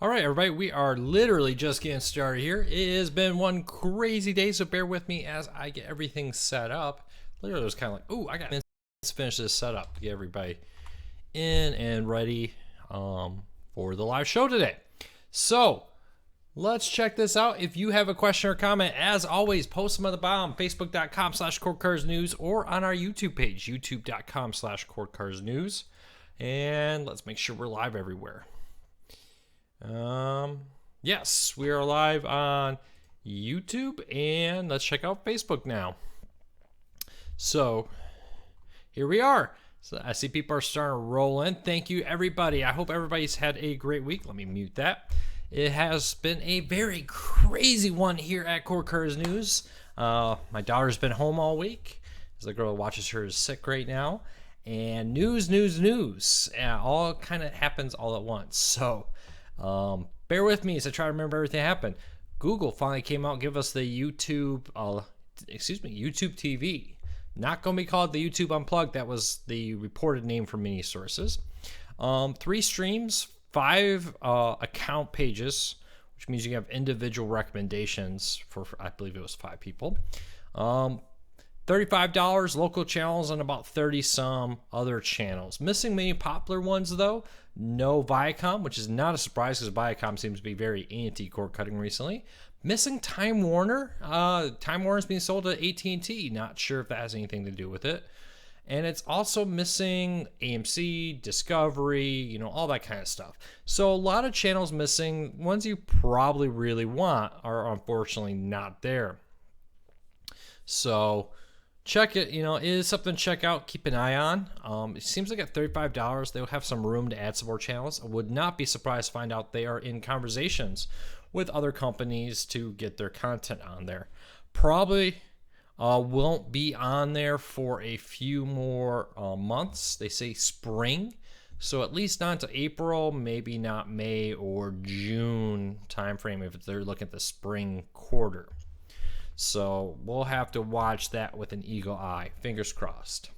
All right, everybody, we are literally just getting started here. It has been one crazy day, so bear with me as I get everything set up. Literally, it was kind of like, ooh, I got to finish this setup to get everybody in and ready for the live show today. So let's check this out. If you have a question or comment, as always, post them at the bottom, facebook.com/CourtCarsNews or on our YouTube page, youtube.com/CourtCarsNews. And let's make sure we're live everywhere. Yes, we are live on YouTube, and let's check out Facebook now. So here we are. So I see people are starting to roll in. Thank you, everybody. I hope everybody's had a great week. Let me mute that. It has been a very crazy one here at Court Cars News. My daughter's been home all week, as the girl who watches her is sick right now. And news. All kind of happens all at once. So bear with me as I try to remember everything that happened. Google finally came out and gave us the YouTube TV. Not going to be called the YouTube Unplugged. That was the reported name from many sources. 3 streams, 5 account pages, which means you have individual recommendations for I believe it was 5 people. $35 local channels and about 30 some other channels. Missing many popular ones though. No Viacom, which is not a surprise because Viacom seems to be very anti-cord cutting recently. Missing Time Warner. Time Warner is being sold to AT&T. Not sure if that has anything to do with it. And it's also missing AMC, Discovery, all that kind of stuff. So a lot of channels missing. Ones you probably really want are unfortunately not there. So check it, it is something to check out, keep an eye on. It seems like at $35, they'll have some room to add some more channels. I would not be surprised to find out they are in conversations with other companies to get their content on there. Probably won't be on there for a few more months. They say spring, so at least not to April, maybe not May or June timeframe if they're looking at the spring quarter. So we'll have to watch that with an eagle eye. Fingers crossed.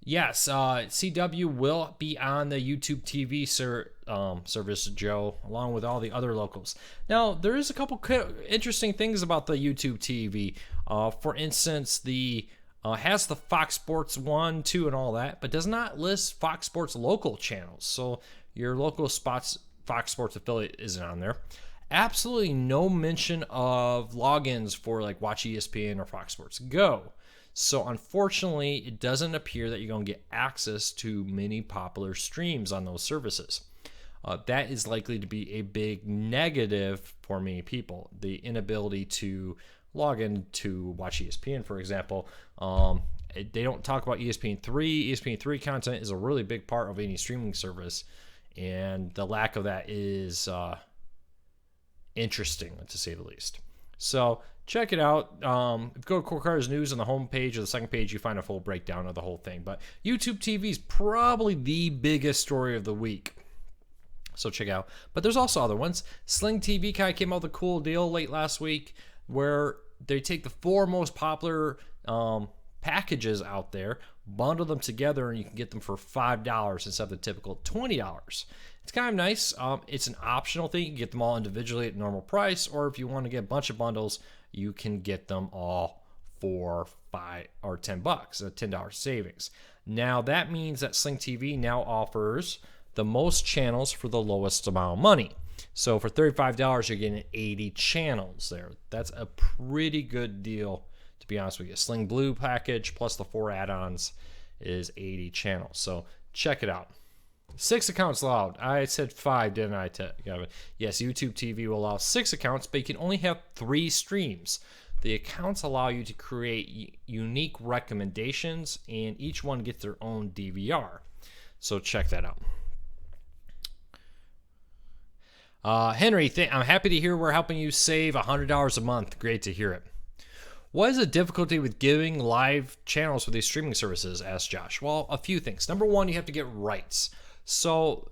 Yes, CW will be on the YouTube TV service, Joe, along with all the other locals. Now, there is a couple interesting things about the YouTube TV. For instance, has the Fox Sports 1, 2, and all that, but does not list Fox Sports local channels. So your local Fox Sports affiliate isn't on there. Absolutely no mention of logins for like Watch ESPN or Fox Sports Go. So unfortunately, it doesn't appear that you're going to get access to many popular streams on those services. That is likely to be a big negative for many people. The inability to log in to Watch ESPN, for example. They don't talk about ESPN3. ESPN3 content is a really big part of any streaming service. And the lack of that is interesting, to say the least. So check it out. If you go to Court Cars News on the home page or the second page, you find a full breakdown of the whole thing. But YouTube TV is probably the biggest story of the week. So check it out. But there's also other ones. Sling TV kind of came out with a cool deal late last week where they take the 4 most popular packages out there, bundle them together, and you can get them for $5 instead of the typical $20. It's kind of nice. It's an optional thing. You can get them all individually at normal price, or if you want to get a bunch of bundles, you can get them all for $5 or $10, a $10 savings. Now that means that Sling TV now offers the most channels for the lowest amount of money. So for $35, you're getting 80 channels there. That's a pretty good deal, to be honest with you. Sling Blue package plus the 4 add-ons is 80 channels. So check it out. 6 accounts allowed. I said 5, didn't I, Gavin? Yes, YouTube TV will allow 6 accounts, but you can only have 3 streams. The accounts allow you to create unique recommendations, and each one gets their own DVR. So check that out. Henry, I'm happy to hear we're helping you save $100 a month. Great to hear it. What is the difficulty with giving live channels for these streaming services? Asked Josh. Well, a few things. Number one, you have to get rights. So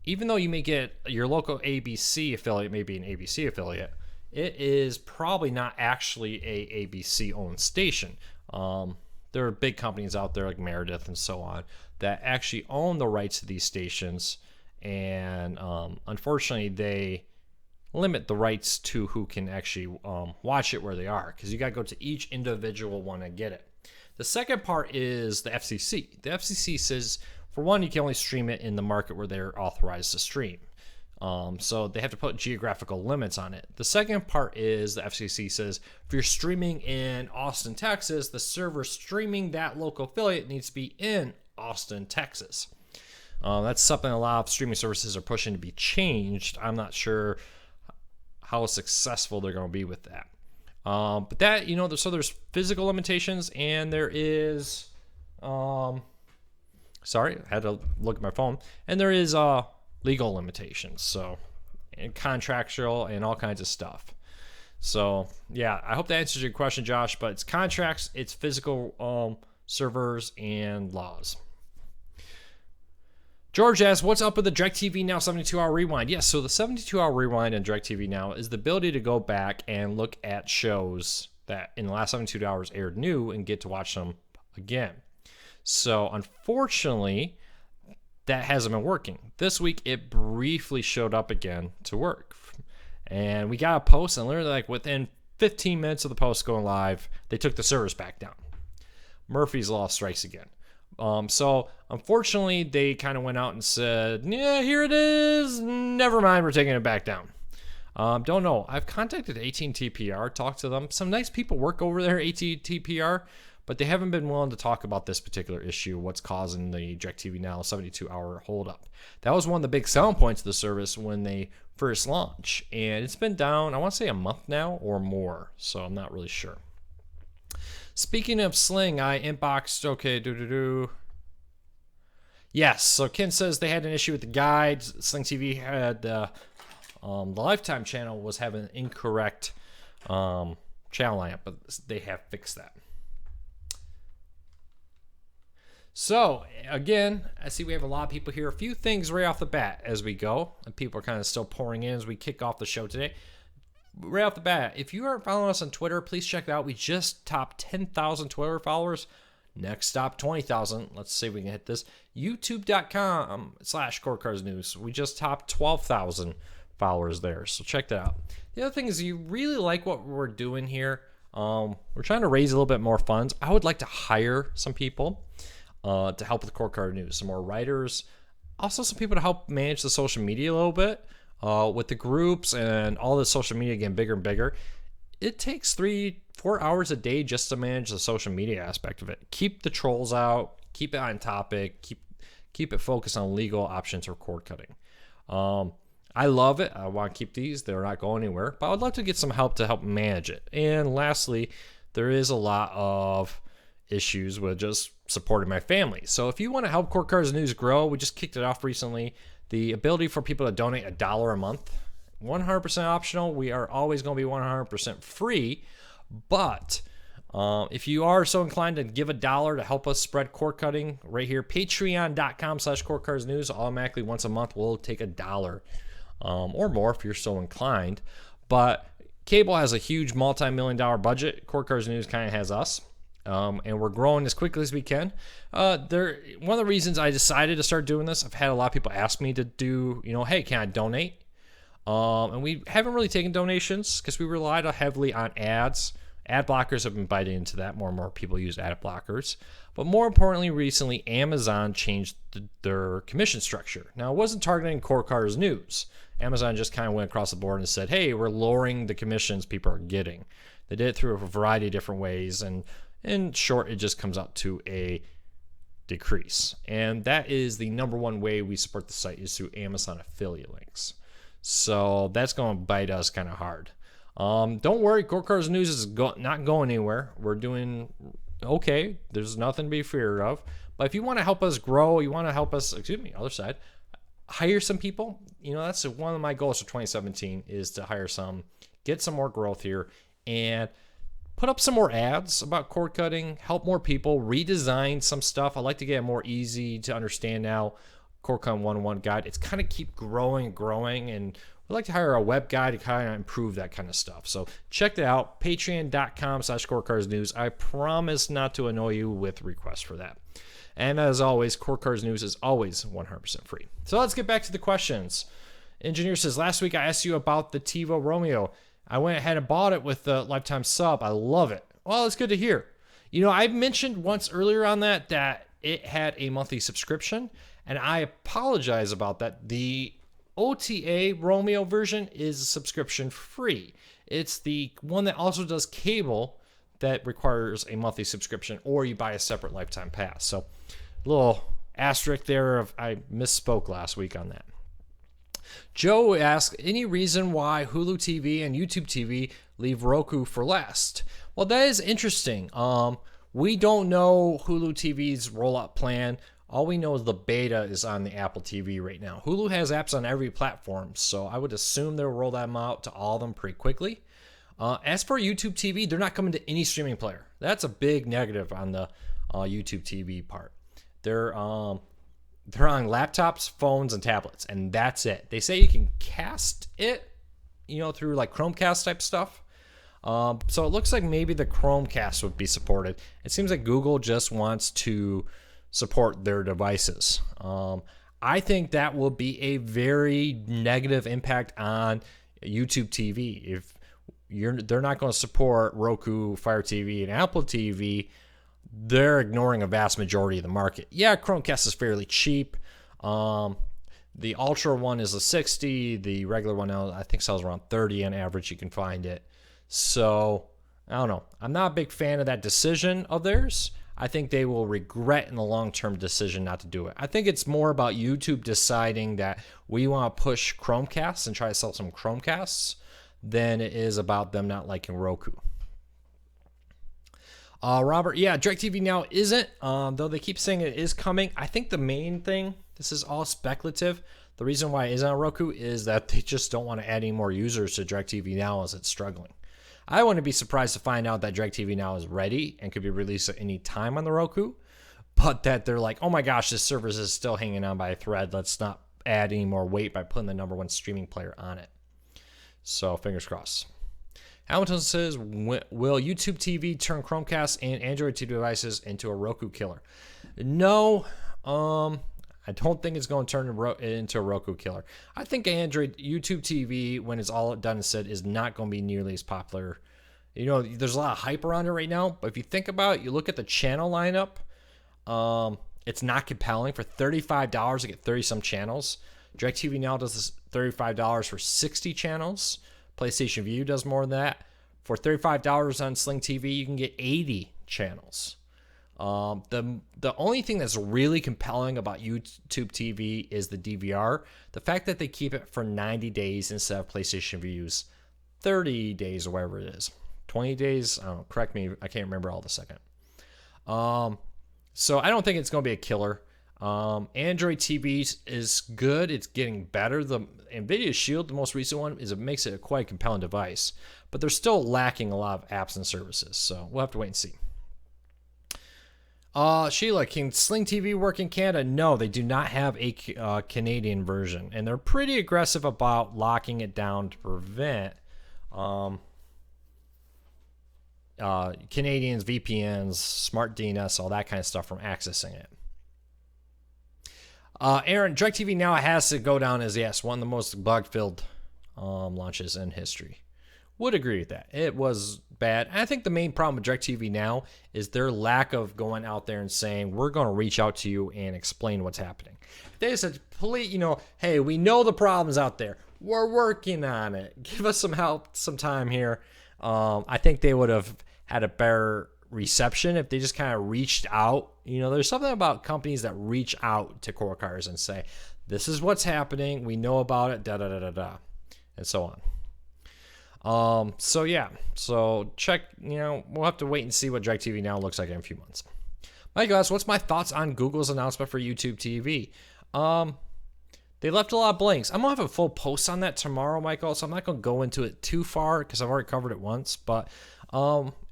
even though you may get your local ABC affiliate, maybe an ABC affiliate, it is probably not actually a ABC owned station. There are big companies out there like Meredith and so on that actually own the rights to these stations and unfortunately they limit the rights to who can actually watch it where they are, because you got to go to each individual one and get it. The second part is the FCC. The FCC says, for one, you can only stream it in the market where they're authorized to stream. So they have to put geographical limits on it. The second part is the FCC says if you're streaming in Austin, Texas, the server streaming that local affiliate needs to be in Austin, Texas. That's something a lot of streaming services are pushing to be changed. I'm not sure how successful they're going to be with that. But that, so there's physical limitations, and there is, sorry, I had to look at my phone, and there is legal limitations, so, and contractual and all kinds of stuff. So yeah, I hope that answers your question, Josh, but it's contracts, it's physical servers, and laws. George asks, what's up with the DirecTV Now 72-hour rewind? Yes, so the 72-hour rewind on DirecTV Now is the ability to go back and look at shows that in the last 72 hours aired new and get to watch them again. So unfortunately, that hasn't been working. This week, it briefly showed up again to work. And we got a post, and literally like within 15 minutes of the post going live, they took the servers back down. Murphy's Law strikes again. So unfortunately, they kind of went out and said, yeah, here it is. Never mind, we're taking it back down. Don't know. I've contacted AT&T PR, talked to them. Some nice people work over there at AT&T PR, but they haven't been willing to talk about this particular issue, what's causing the DirecTV Now 72-hour holdup. That was one of the big selling points of the service when they first launched, and it's been down, I want to say a month now or more, so I'm not really sure. Speaking of Sling, I inboxed, Yes, so Ken says they had an issue with the guides. Sling TV had the Lifetime channel was having an incorrect channel lineup, but they have fixed that. So, again, I see we have a lot of people here. A few things right off the bat as we go, and people are kind of still pouring in as we kick off the show today. Right off the bat, if you aren't following us on Twitter, please check it out. We just topped 10,000 Twitter followers. Next stop, 20,000. Let's see if we can hit this. YouTube.com/CourtCarsNews. We just topped 12,000 followers there, so check that out. The other thing is, you really like what we're doing here. We're trying to raise a little bit more funds. I would like to hire some people to help with Court Car News, some more writers, also some people to help manage the social media a little bit. With the groups and all the social media getting bigger and bigger, it takes 3-4 hours a day just to manage the social media aspect of it. Keep the trolls out, keep it on topic, keep it focused on legal options for cord cutting. I love it. I want to keep these. They're not going anywhere, but I would love to get some help to help manage it. And lastly, there is a lot of issues with just supporting my family. So if you want to help Court Cars News grow, we just kicked it off recently. The ability for people to donate $1 a month, 100% optional. We are always going to be 100% free. But if you are so inclined to give $1 to help us spread cord cutting, right here, patreon.com/CourtCarsNews, automatically once a month we'll take $1 or more if you're so inclined. But cable has a huge multi-million-dollar budget. Court Cars News kind of has us. And we're growing as quickly as we can. One of the reasons I decided to start doing this, I've had a lot of people ask me to do, hey, can I donate? And we haven't really taken donations because we relied heavily on ads. Ad blockers have been biting into that. More and more people use ad blockers. But more importantly, recently, Amazon changed their commission structure. Now, it wasn't targeting Court Cars News. Amazon just kind of went across the board and said, hey, we're lowering the commissions people are getting. They did it through a variety of different ways, and in short, it just comes out to a decrease. And that is the number one way we support the site, is through Amazon affiliate links. So that's going to bite us kind of hard. Don't worry, Court Cars News is not going anywhere. We're doing okay. There's nothing to be feared of. But if you want to help us grow, you want to help us, other side, hire some people. That's one of my goals for 2017 is to hire some, get some more growth here, and put up some more ads about cord cutting, help more people, redesign some stuff. I like to get a more easy to understand now cord cutting 101 guide. It's kind of keep growing, and I'd like to hire a web guy to kind of improve that kind of stuff. So check that out, patreon.com/CourtCarsNews. I promise not to annoy you with requests for that. And as always, Core Cars News is always 100% free. So let's get back to the questions. Engineer says, last week I asked you about the TiVo Romeo. I went ahead and bought it with the lifetime sub. I love it. Well, it's good to hear. You know, I mentioned once earlier on that it had a monthly subscription, and I apologize about that. The OTA Romeo version is subscription free. It's the one that also does cable that requires a monthly subscription, or you buy a separate lifetime pass. So a little asterisk there of I misspoke last week on that. Joe asked, any reason why Hulu TV and YouTube TV leave Roku for last? Well, that is interesting. We don't know Hulu TV's rollout plan. All we know is the beta is on the Apple TV right now. Hulu has apps on every platform, so I would assume they'll roll them out to all of them pretty quickly. As for YouTube TV, they're not coming to any streaming player. That's a big negative on the YouTube TV part. They're on laptops, phones, and tablets, and that's it. They say you can cast it, through like Chromecast type stuff. So it looks like maybe the Chromecast would be supported. It seems like Google just wants to support their devices. I think that will be a very negative impact on YouTube TV. If they're not going to support Roku, Fire TV, and Apple TV, they're ignoring a vast majority of the market. Yeah, Chromecast is fairly cheap. The Ultra one is a $60. The regular one, I think, sells around $30 on average. You can find it. So, I don't know. I'm not a big fan of that decision of theirs. I think they will regret in the long-term decision not to do it. I think it's more about YouTube deciding that we want to push Chromecasts and try to sell some Chromecasts than it is about them not liking Roku. Robert, yeah, DirecTV Now isn't, though they keep saying it is coming. I think the main thing, this is all speculative. The reason why it isn't on Roku is that they just don't want to add any more users to DirecTV Now as it's struggling. I wouldn't be surprised to find out that DirecTV Now is ready and could be released at any time on the Roku, but that they're like, oh my gosh, this service is still hanging on by a thread. Let's not add any more weight by putting the #1 streaming player on it. So fingers crossed. Hamilton says, will YouTube TV turn Chromecast and Android TV devices into a Roku killer? No, I don't think it's going to turn into a Roku killer. I think YouTube TV, when it's all done and said, is not going to be nearly as popular. There's a lot of hype around it right now, but if you think about it, you look at the channel lineup, it's not compelling. For $35 to get 30-some channels. DirecTV Now does this $35 for 60 channels. PlayStation Vue does more than that. For $35 on Sling TV, you can get 80 channels. The only thing that's really compelling about YouTube TV is the DVR. The fact that they keep it for 90 days instead of PlayStation Vue's 30 days or whatever it is. 20 days? I don't know. Correct me. I can't remember all the second. So I don't think it's going to be a killer. Android TV is good. It's getting better. The NVIDIA Shield, the most recent one, it makes it a quite compelling device. But they're still lacking a lot of apps and services. So we'll have to wait and see. Sheila, can Sling TV work in Canada? No, they do not have a Canadian version. And they're pretty aggressive about locking it down to prevent Canadians, VPNs, smart DNS, all that kind of stuff from accessing it. Aaron, DirecTV Now has to go down as, yes, one of the most bug-filled launches in history. Would agree with that. It was bad. And I think the main problem with DirecTV Now is their lack of going out there and saying, we're going to reach out to you and explain what's happening. They said, please, hey, we know the problem's out there. We're working on it. Give us some help, some time here. I think they would have had a better reception if they just kind of reached out. There's something about companies that reach out to core cars and say, this is what's happening. We know about it, da-da-da-da-da, and so on. So check, we'll have to wait and see what DirecTV Now looks like in a few months. Michael asks, what's my thoughts on Google's announcement for YouTube TV? They left a lot of blanks. I'm going to have a full post on that tomorrow, Michael, so I'm not going to go into it too far because I've already covered it once. But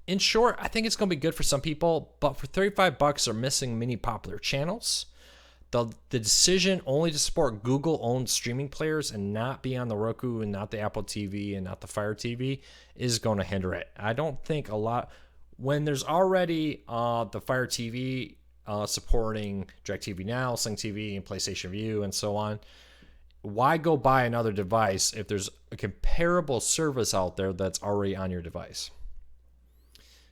in short, I think it's going to be good for some people, but for $35, they're missing many popular channels. The decision only to support Google-owned streaming players and not be on the Roku and not the Apple TV and not the Fire TV is going to hinder it. I don't think a lot... When there's already the Fire TV supporting DirecTV Now, Sling TV, and PlayStation View, and so on. Why go buy another device if there's a comparable service out there that's already on your device?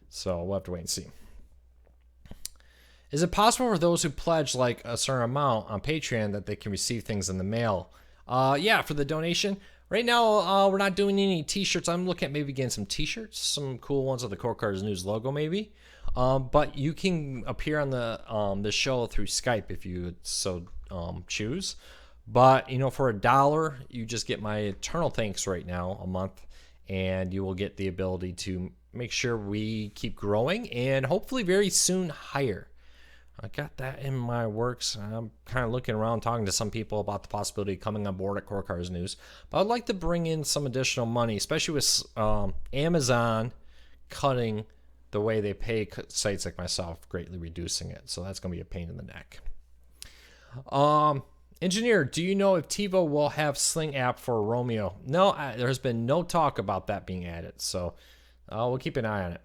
So we'll have to wait and see. Is it possible for those who pledge like a certain amount on Patreon that they can receive things in the mail? Yeah, for the donation. Right now, we're not doing any t-shirts. I'm looking at maybe getting some t-shirts, some cool ones with the Core Cars News logo maybe. But you can appear on the show through Skype if you so choose. But, you know, for $1, you just get my eternal thanks right now a month, and you will get the ability to make sure we keep growing and hopefully very soon hire. I got that in my works. I'm kind of looking around, talking to some people about the possibility of coming on board at Core Cars News. But I'd like to bring in some additional money, especially with Amazon cutting the way they pay sites like myself, greatly reducing it. So that's going to be a pain in the neck. Engineer, do you know if TiVo will have Sling app for Romeo? No, there's been no talk about that being added. So we'll keep an eye on it.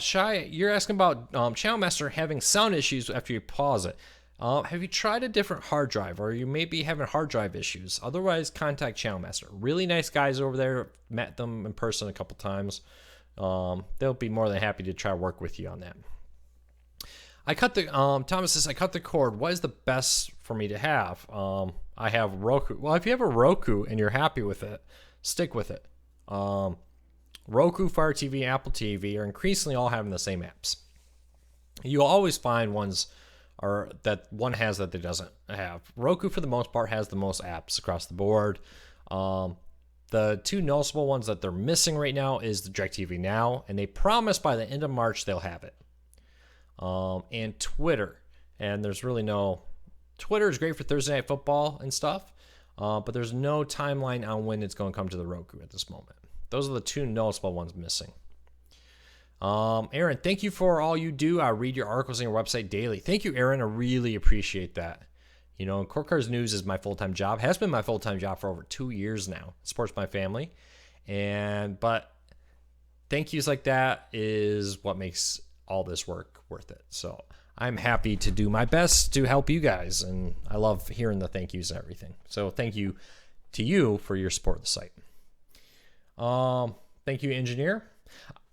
Shai, you're asking about Channel Master having sound issues after you pause it. Have you tried a different hard drive, or you may be having hard drive issues? Otherwise, contact Channel Master. Really nice guys over there. Met them in person a couple times. They'll be more than happy to try to work with you on that. I cut the Thomas says I cut the cord. What is the best for me to have? I have Roku. Well, if you have a Roku and you're happy with it, stick with it. Roku, Fire TV, Apple TV are increasingly all having the same apps. You'll always find ones that one has that it doesn't have. Roku, for the most part, has the most apps across the board. The two noticeable ones that they're missing right now is the DirecTV Now, and they promise by the end of March they'll have it. And Twitter. And there's really no... Twitter is great for Thursday Night Football and stuff, but there's no timeline on when it's going to come to the Roku at this moment. Those are the two noticeable ones missing. Aaron, thank you for all you do. I read your articles on your website daily. Thank you, Aaron. I really appreciate that. You know, Core Cars News is my full-time job. Has been my full-time job for over 2 years now. It supports my family. But thank yous like that is what makes all this work worth it. So I'm happy to do my best to help you guys. And I love hearing the thank yous and everything. So thank you to you for your support of the site. Thank you, engineer.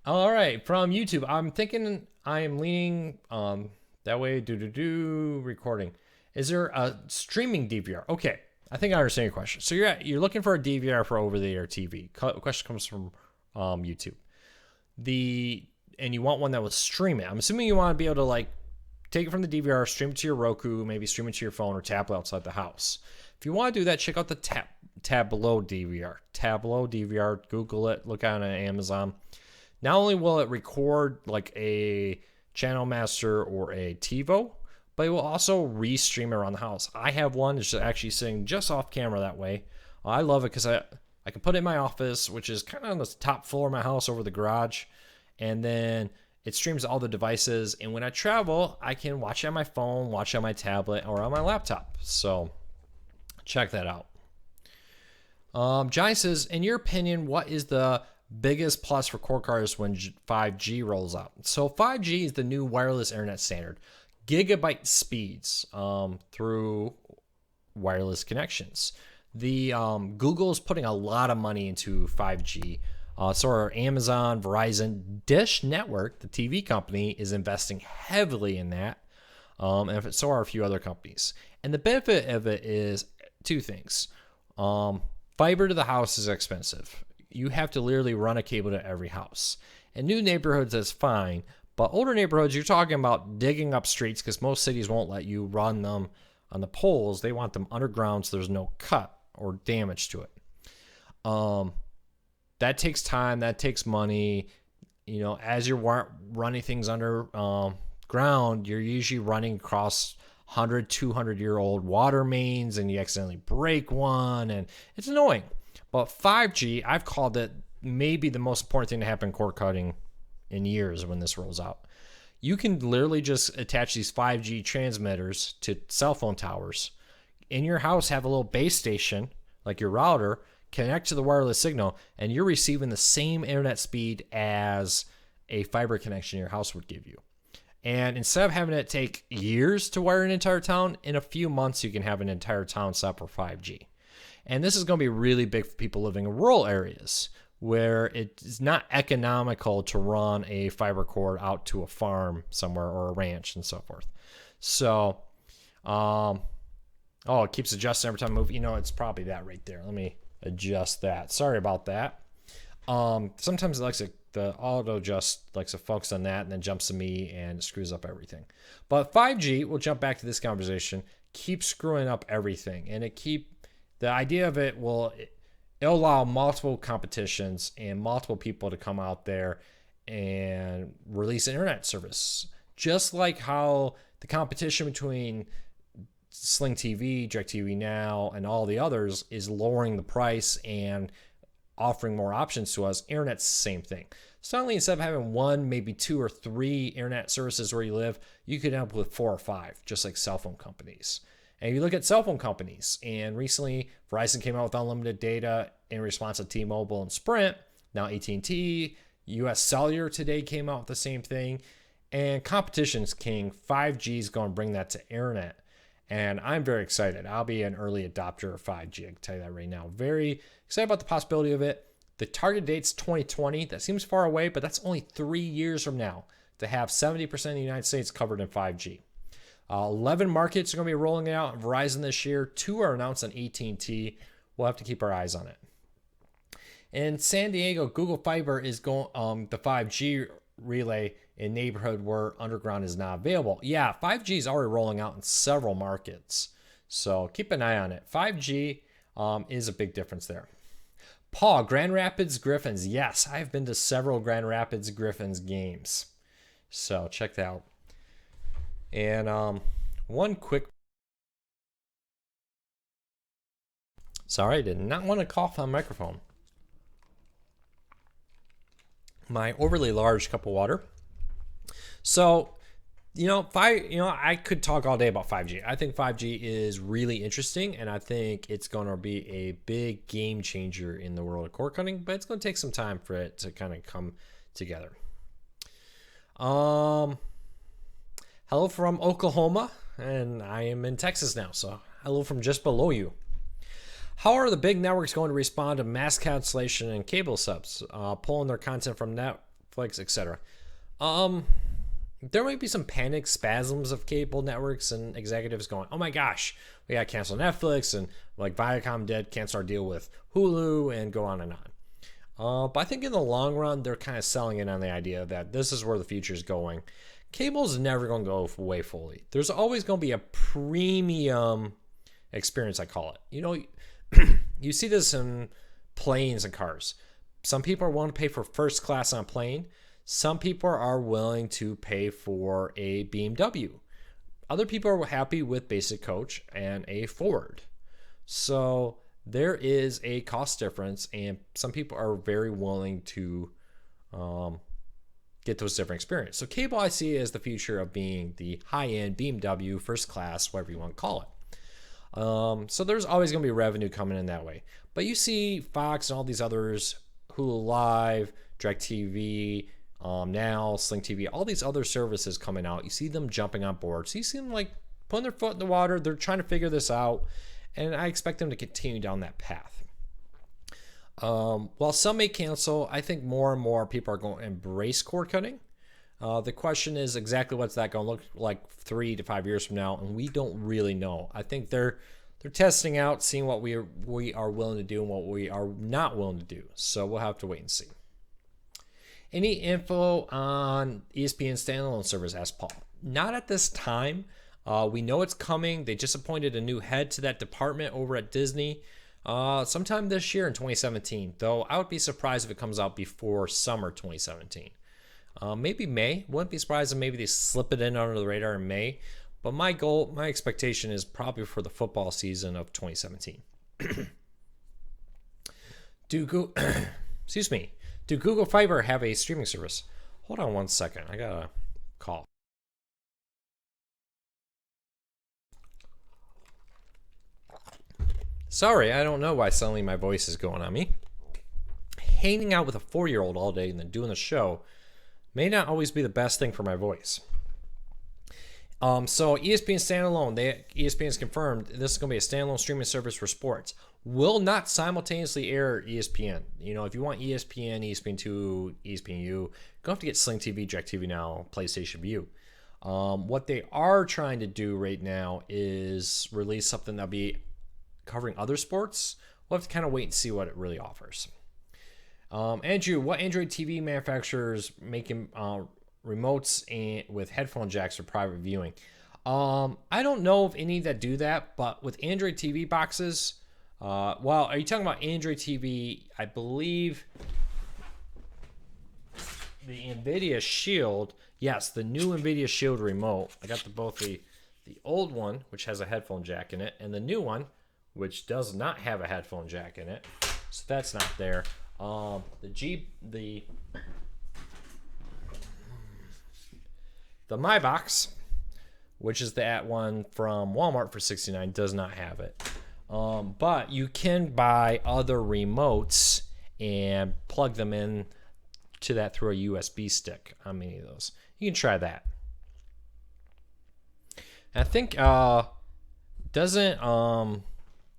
All right, from YouTube, I'm thinking I am leaning that way. Recording. Is there a streaming DVR? Okay, I think I understand your question. So you're looking for a DVR for over-the-air TV. Question comes from YouTube. And you want one that will stream it. I'm assuming you want to be able to like take it from the DVR, stream it to your Roku, maybe stream it to your phone or tablet outside the house. If you want to do that, check out the Tableau DVR. Tableau DVR, Google it, look on Amazon. Not only will it record like a Channel Master or a TiVo, but it will also restream it around the house. I have one that's actually sitting just off camera that way. I love it because I can put it in my office, which is kind of on the top floor of my house over the garage, and then it streams all the devices. And when I travel, I can watch it on my phone, watch it on my tablet, or on my laptop. So check that out. Johnny says, in your opinion, what is the biggest plus for Core Cars when 5G rolls out? So 5G is the new wireless internet standard. Gigabyte speeds through wireless connections. Google's putting a lot of money into 5G. So are Amazon, Verizon, Dish Network, the TV company, is investing heavily in that. And so are a few other companies. And the benefit of it is two things. Fiber to the house is expensive. You have to literally run a cable to every house. In new neighborhoods, that's fine. But older neighborhoods, you're talking about digging up streets because most cities won't let you run them on the poles. They want them underground so there's no cut or damage to it. That takes time. That takes money. You know, as you're running things underground, you're usually running across 100, 200-year-old water mains, and you accidentally break one, and it's annoying. But 5G, I've called it maybe the most important thing to happen cord cutting in years when this rolls out. You can literally just attach these 5G transmitters to cell phone towers. In your house, have a little base station, like your router, connect to the wireless signal, and you're receiving the same internet speed as a fiber connection your house would give you. And instead of having it take years to wire an entire town, in a few months you can have an entire town set up for 5G. And this is going to be really big for people living in rural areas where it's not economical to run a fiber cord out to a farm somewhere or a ranch and so forth. So, it keeps adjusting every time I move. It's probably that right there. Let me adjust that. Sorry about that. Sometimes the auto just likes to focus on that and then jumps to me and screws up everything. But 5G, we'll jump back to this conversation, keeps screwing up everything. And the idea of it'll allow multiple competitions and multiple people to come out there and release an internet service. Just like how the competition between Sling TV, DirecTV Now, and all the others is lowering the price and offering more options to us. Internet's the same thing. Suddenly, instead of having one, maybe 2 or 3 internet services where you live, you could end up with 4 or 5, just like cell phone companies. And if you look at cell phone companies, and recently Verizon came out with unlimited data in response to T-Mobile and Sprint. Now AT&T, US Cellular today came out with the same thing. And competition's king. 5G is going to bring that to internet. And I'm very excited. I'll be an early adopter of 5G. I can tell you that right now. Very excited about the possibility of it. The target date's 2020. That seems far away, but that's only 3 years from now to have 70% of the United States covered in 5G. 11 markets are going to be rolling it out on Verizon this year. 2 are announced on AT&T. We'll have to keep our eyes on it. In San Diego, Google Fiber is going the 5G relay in neighborhood where underground is not available. Yeah, 5G is already rolling out in several markets. So keep an eye on it. 5G is a big difference there. Paul, Grand Rapids Griffins. Yes, I've been to several Grand Rapids Griffins games. So check that out. And one quick... Sorry, I did not want to cough on microphone. My overly large cup of water. So, I could talk all day about 5G. I think 5G is really interesting, and I think it's going to be a big game changer in the world of cord cutting, but it's going to take some time for it to kind of come together. Hello from Oklahoma, and I am in Texas now, so hello from just below you. How are the big networks going to respond to mass cancellation and cable subs, pulling their content from Netflix, etc.? There might be some panic spasms of cable networks and executives going, oh my gosh, we got to cancel Netflix, and like Viacom did, cancel our deal with Hulu, and go on and on. But I think in the long run, they're kind of selling in on the idea that this is where the future is going. Cable's never going to go away fully. There's always going to be a premium experience, I call it. You see this in planes and cars. Some people are willing to pay for first class on a plane. Some people are willing to pay for a BMW. Other people are happy with basic coach and a Ford. So there is a cost difference, and some people are very willing to get those different experiences. So cable I see as the future of being the high-end BMW, first class, whatever you want to call it. So there's always going to be revenue coming in that way. But you see Fox and all these others, Hulu Live, DirecTV, Now, Sling TV, all these other services coming out. You see them jumping on board. So you see them like putting their foot in the water. They're trying to figure this out. And I expect them to continue down that path. While some may cancel, I think more and more people are going to embrace cord cutting. The question is exactly what's that going to look like 3 to 5 years from now, and we don't really know. I think they're testing out, seeing what we are willing to do and what we are not willing to do. So we'll have to wait and see. Any info on ESPN standalone service? Asked Paul. Not at this time. We know it's coming. They just appointed a new head to that department over at Disney sometime this year in 2017. Though I would be surprised if it comes out before summer 2017. Maybe May. Wouldn't be surprised if maybe they slip it in under the radar in May. But my expectation is probably for the football season of 2017. Excuse me. Do Google Fiber have a streaming service? Hold on one second. I got a call. Sorry, I don't know why suddenly my voice is going on me. Hanging out with a 4-year-old all day and then doing the show may not always be the best thing for my voice. So ESPN standalone, ESPN has confirmed this is going to be a standalone streaming service for sports. Will not simultaneously air ESPN. You know, if you want ESPN, ESPN2, ESPNU, you're going to have to get Sling TV, DirecTV Now, PlayStation View. What they are trying to do right now is release something that'll be covering other sports. We'll have to kind of wait and see what it really offers. Andrew, what Android TV manufacturers making remotes with headphone jacks for private viewing? I don't know of any that do that, but with Android TV boxes, well, are you talking about Android TV? I believe the NVIDIA Shield. Yes, the new NVIDIA Shield remote. I got both the old one, which has a headphone jack in it, and the new one, which does not have a headphone jack in it. So that's not there. The My Box, which is that one from Walmart for $69, does not have it. But you can buy other remotes and plug them in to that through a USB stick on many of those. You can try that. And I think doesn't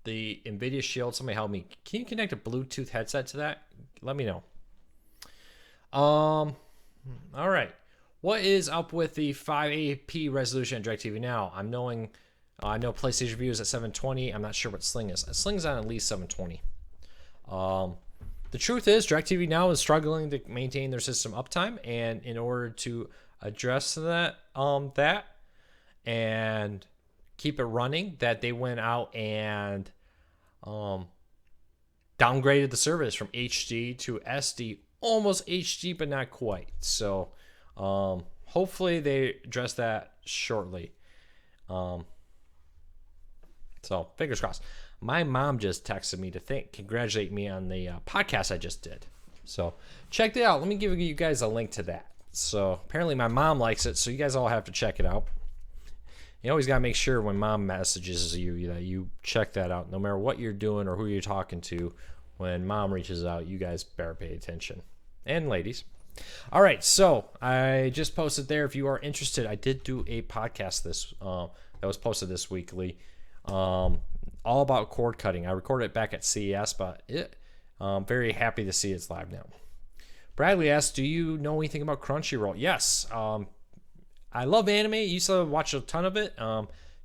the NVIDIA Shield, somebody help me, can you connect a Bluetooth headset to that? Let me know. All right. What is up with the 580p resolution at DirecTV Now? I know PlayStation View is at 720. I'm not sure what Sling is. Sling's on at least 720. The truth is, DirecTV Now is struggling to maintain their system uptime, and in order to address that and keep it running, that they went out and downgraded the service from HD to SD, almost HD, but not quite. So hopefully they address that shortly. So fingers crossed. My mom just texted me to congratulate me on the podcast I just did. So check it out. Let me give you guys a link to that. So apparently my mom likes it, so you guys all have to check it out. You always got to make sure when mom messages you that you check that out. No matter what you're doing or who you're talking to, when mom reaches out, you guys better pay attention. And ladies. All right, so I just posted there. If you are interested, I did do a podcast that was posted this weekly, all about cord cutting. I recorded it back at CES, but I'm very happy to see it's live now. Bradley asks, do you know anything about Crunchyroll? Yes. I love anime. I used to watch a ton of it.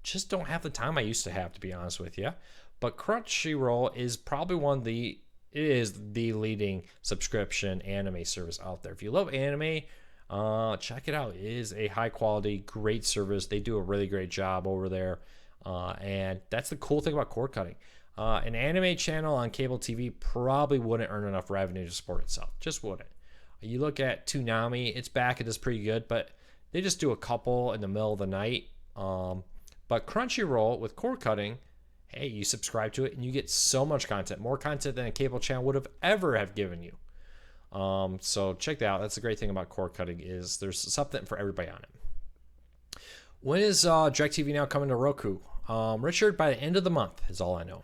Just don't have the time I used to have, to be honest with you. But Crunchyroll is probably is the leading subscription anime service out there. If you love anime, check it out. It is a high quality, great service. They do a really great job over there. And that's the cool thing about cord cutting. An anime channel on cable TV probably wouldn't earn enough revenue to support itself. Just wouldn't. You look at Toonami, it's back, it is pretty good, but they just do a couple in the middle of the night. But Crunchyroll with cord cutting, hey, you subscribe to it and you get so much content, more content than a cable channel would have ever have given you. So check that out. That's the great thing about cord cutting is there's something for everybody on it. When is DirecTV Now coming to Roku? Richard, by the end of the month is all I know.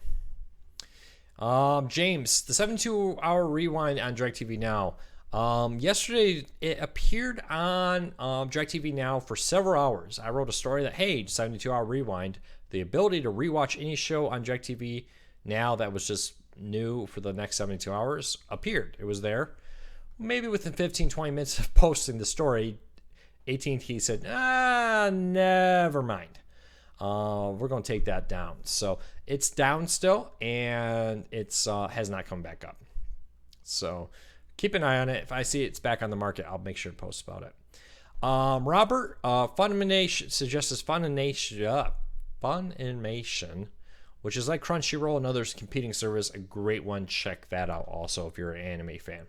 James, the 72-hour rewind on DirecTV Now. Yesterday, it appeared on DirecTV Now for several hours. I wrote a story that, hey, 72-hour rewind, the ability to rewatch any show on DirecTV Now that was just new for the next 72 hours appeared. It was there. Maybe within 15-20 minutes of posting the story, AT&T said, never mind. We're going to take that down. So it's down still, and it's has not come back up. So keep an eye on it. If I see it's back on the market, I'll make sure to post about it. Robert, Funimation suggests Funimation, which is like Crunchyroll and others competing service, a great one. Check that out also if you're an anime fan.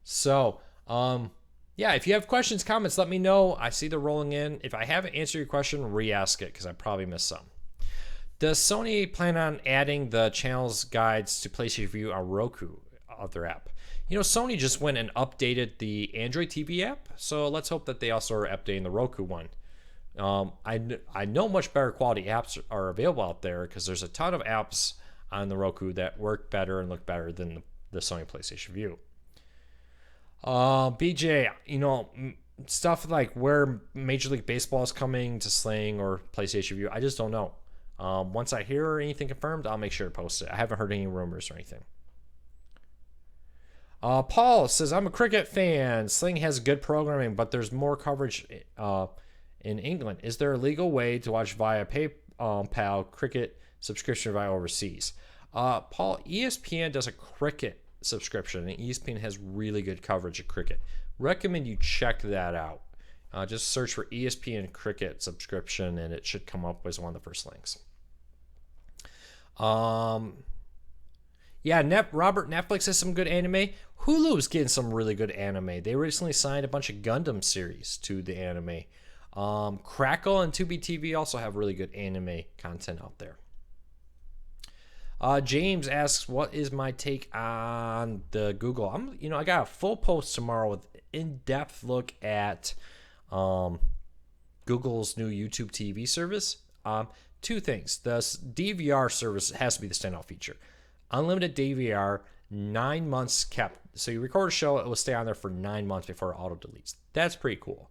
So, yeah, if you have questions, comments, let me know. I see they're rolling in. If I haven't answered your question, re-ask it because I probably missed some. Does Sony plan on adding the channels guides to PlayStation View on Roku of their app? You know, Sony just went and updated the Android TV app, so let's hope that they also are updating the Roku one. I know much better quality apps are available out there because there's a ton of apps on the Roku that work better and look better than the Sony PlayStation View. BJ, stuff like where Major League Baseball is coming to Sling or PlayStation View, I just don't know. Once I hear anything confirmed, I'll make sure to post it. I haven't heard any rumors or anything. Paul says, I'm a cricket fan. Sling has good programming, but there's more coverage in England. Is there a legal way to watch via PayPal cricket subscription via overseas? Paul, ESPN does a cricket subscription, and ESPN has really good coverage of cricket. Recommend you check that out. Just search for ESPN cricket subscription, and it should come up as one of the first links. Yeah, Robert, Netflix has some good anime. Hulu's getting some really good anime. They recently signed a bunch of Gundam series to the anime. Crackle and Tubi TV also have really good anime content out there. James asks, what is my take on the Google? I got a full post tomorrow with in-depth look at Google's new YouTube TV service. Two things. The DVR service has to be the standout feature. Unlimited DVR, 9 months kept. So you record a show, it will stay on there for 9 months before it auto deletes. That's pretty cool.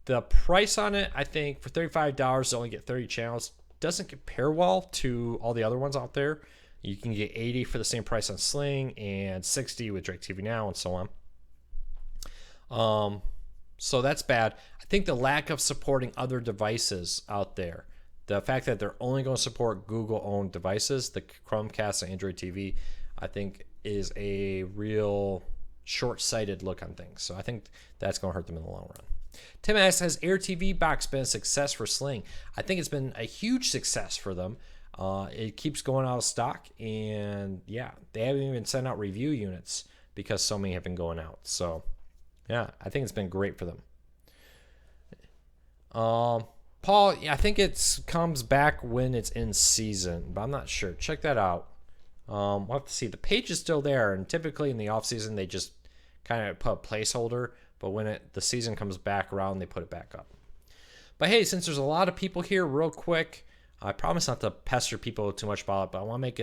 The price on it, I think, for $35 to only get 30 channels doesn't compare well to all the other ones out there. You can get 80 for the same price on Sling and 60 with DirecTV Now and so on. So that's bad. I think the lack of supporting other devices out there, the fact that they're only going to support Google-owned devices, the Chromecast and Android TV, I think is a real short-sighted look on things. So I think that's going to hurt them in the long run. Tim asks, has Air TV Box been a success for Sling? I think it's been a huge success for them. It keeps going out of stock, and yeah, they haven't even sent out review units because so many have been going out. So yeah, I think it's been great for them. Paul, I think it comes back when it's in season, but I'm not sure. Check that out. We'll have to see. The page is still there, and typically in the off season they just kind of put a placeholder, but when the season comes back around, they put it back up. But hey, since there's a lot of people here, real quick, I promise not to pester people too much about it, but I want to make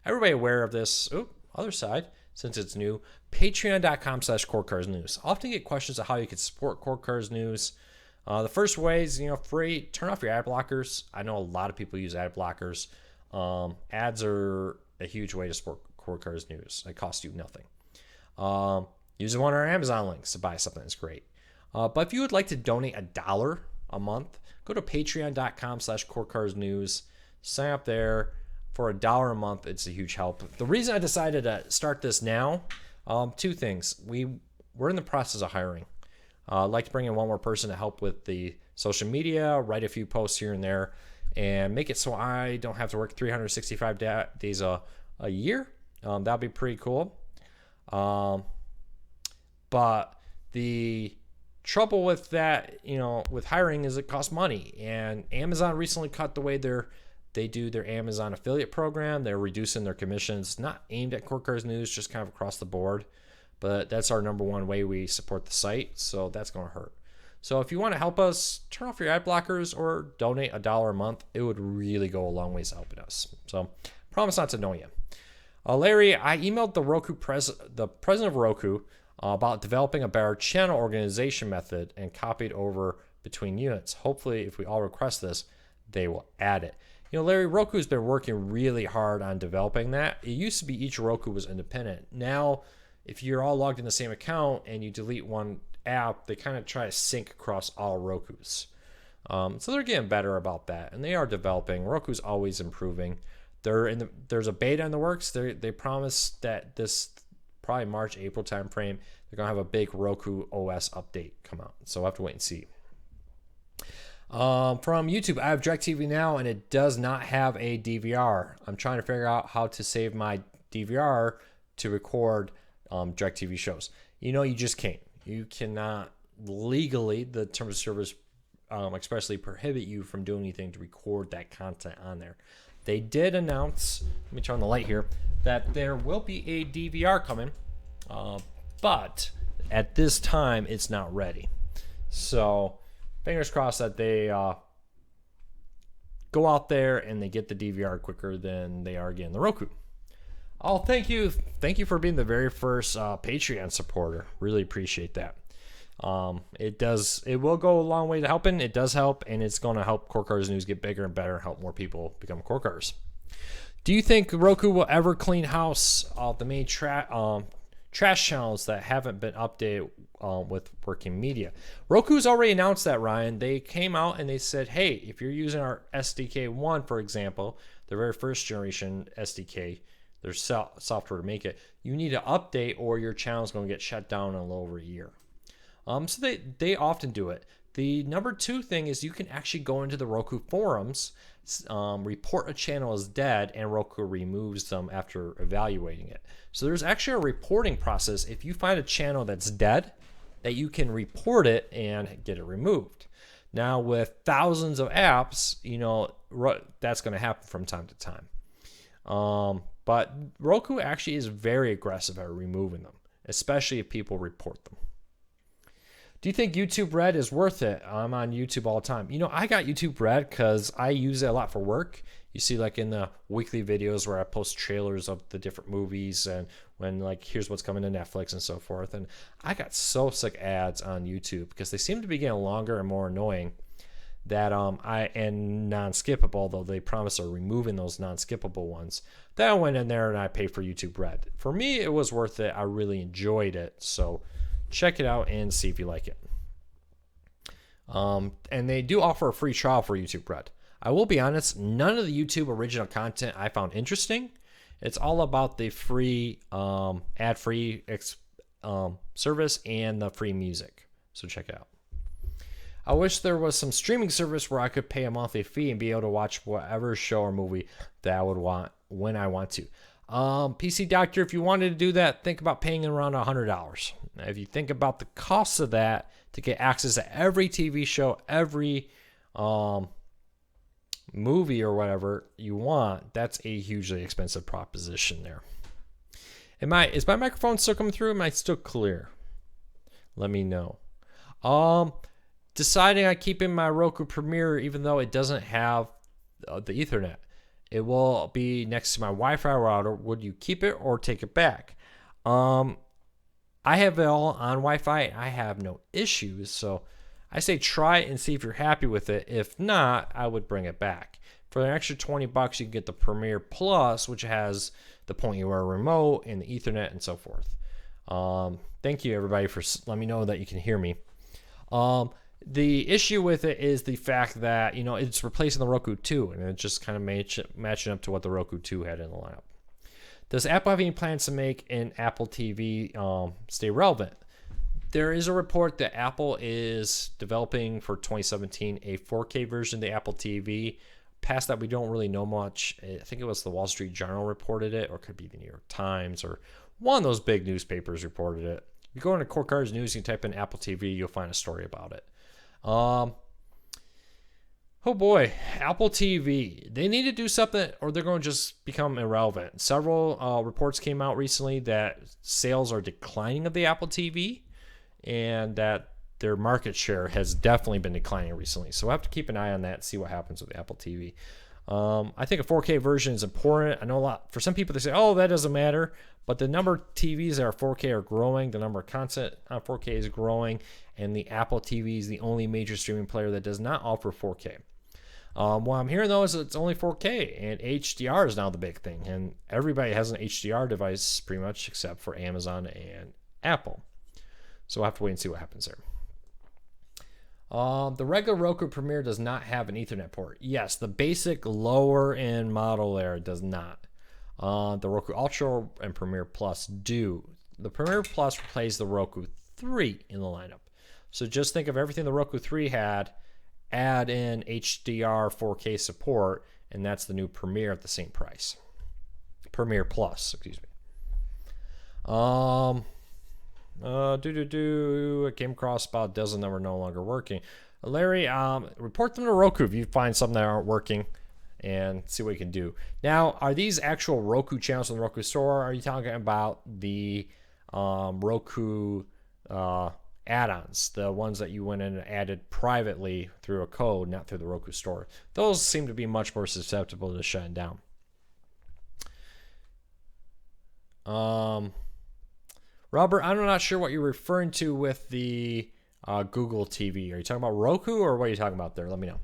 everybody aware of this. Other side, since it's new, patreon.com/CoreCarsNews. I often get questions of how you can support Core Cars News. The first way is, free. Turn off your ad blockers. I know a lot of people use ad blockers. Ads are a huge way to support Core Cars News. It costs you nothing. Use one of our Amazon links to buy something that's great. But if you would like to donate $1 a month, go to patreon.com/CoreCarsNews. Sign up there for $1 a month. It's a huge help. The reason I decided to start this now, two things. We're in the process of hiring. I'd like to bring in one more person to help with the social media, write a few posts here and there, and make it so I don't have to work 365 days a year. That'd be pretty cool. But the trouble with that, with hiring is it costs money. And Amazon recently cut the way they do their Amazon affiliate program. They're reducing their commissions, not aimed at Core Cars News, just kind of across the board. But that's our number one way we support the site, so that's going to hurt. So if you want to help us, turn off your ad blockers or donate $1 a month. It would really go a long ways helping us. So promise not to annoy you. Larry, I emailed the president of Roku about developing a better channel organization method and copied over between units. Hopefully, if we all request this, they will add it. Larry, Roku's been working really hard on developing that. It used to be each Roku was independent. Now, if you're all logged in the same account and you delete one app, they kind of try to sync across all Rokus. So they're getting better about that, and they are developing. Roku's always improving. There's a beta in the works. They promise that this probably March, April timeframe, they're going to have a big Roku OS update come out. So we'll have to wait and see. From YouTube, I have DirecTV Now, and it does not have a DVR. I'm trying to figure out how to save my DVR to record DirecTV shows. You just can't. You cannot legally, the terms of service expressly prohibit you from doing anything to record that content on there. They did announce, let me turn on the light here, that there will be a DVR coming, but at this time it's not ready. So fingers crossed that they go out there and they get the DVR quicker than they are getting the Roku. Oh, thank you for being the very first Patreon supporter. Really appreciate that. It will go a long way to helping. It does help, and it's going to help Core Cars News get bigger and better, and help more people become core cars. Do you think Roku will ever clean house of the main trash channels that haven't been updated with working media? Roku's already announced that, Ryan. They came out and they said, hey, if you're using our SDK 1, for example, the very first generation SDK, their software to make it, you need to update or your channel's going to get shut down in a little over a year. So they often do it. The number 2 thing is you can actually go into the Roku forums, report a channel as dead, and Roku removes them after evaluating it. So there's actually a reporting process. If you find a channel that's dead, that you can report it and get it removed. Now with thousands of apps, that's going to happen from time to time. But Roku actually is very aggressive at removing them, especially if people report them. Do you think YouTube Red is worth it? I'm on YouTube all the time. I got YouTube Red because I use it a lot for work. You see, like in the weekly videos where I post trailers of the different movies and when here's what's coming to Netflix and so forth. And I got so sick ads on YouTube because they seem to be getting longer and more annoying. And non-skippable, though they promise are removing those non-skippable ones. Then I went in there and I paid for YouTube Red. For me, it was worth it. I really enjoyed it. So check it out and see if you like it. And they do offer a free trial for YouTube Red. I will be honest, none of the YouTube original content I found interesting. It's all about the free, ad-free service and the free music. So check it out. I wish there was some streaming service where I could pay a monthly fee and be able to watch whatever show or movie that I would want when I want to. PC Doctor, if you wanted to do that, think about paying around $100. If you think about the cost of that to get access to every TV show, every movie or whatever you want, that's a hugely expensive proposition there. Is my microphone still coming through? Am I still clear? Let me know. Deciding on keeping my Roku Premiere even though it doesn't have the Ethernet. It will be next to my Wi-Fi router. Would you keep it or take it back? I have it all on Wi-Fi. I have no issues. So I say try it and see if you're happy with it. If not, I would bring it back. For an extra $20, you can get the Premiere Plus, which has the point you are remote and the Ethernet and so forth. Thank you, everybody, for letting me know that you can hear me. The issue with it is the fact that, it's replacing the Roku 2, and it's just kind of matching up to what the Roku 2 had in the lineup. Does Apple have any plans to make an Apple TV stay relevant? There is a report that Apple is developing for 2017 a 4K version of the Apple TV. Past that, we don't really know much. I think it was the Wall Street Journal reported it, or it could be the New York Times, or one of those big newspapers reported it. If you go into Core Cars News, you can type in Apple TV, you'll find a story about it. Oh boy, Apple TV. They need to do something or they're going to just become irrelevant. Several reports came out recently that sales are declining of the Apple TV and that their market share has definitely been declining recently. So we'll have to keep an eye on that and see what happens with the Apple TV. I think a 4K version is important. I know for some people they say, oh, that doesn't matter. But the number of TVs that are 4K are growing. The number of content on 4K is growing. And the Apple TV is the only major streaming player that does not offer 4K. What I'm hearing, though, is it's only 4K. And HDR is now the big thing. And everybody has an HDR device pretty much except for Amazon and Apple. So we'll have to wait and see what happens there. The regular Roku Premiere does not have an Ethernet port. Yes, the basic lower end model there does not. The Roku Ultra and Premiere Plus do. The Premiere Plus replaces the Roku 3 in the lineup. So just think of everything the Roku 3 had, add in HDR 4K support, and that's the new Premiere at the same price. Premiere Plus, excuse me. I came across about a dozen that were no longer working. Larry, report them to Roku if you find some that aren't working and see what you can do. Now, are these actual Roku channels in the Roku store? Or are you talking about the Roku add-ons, the ones that you went in and added privately through a code, not through the Roku store? Those seem to be much more susceptible to shutting down. Robert, I'm not sure what you're referring to with the Google TV. Are you talking about Roku, or what are you talking about there? Let me know.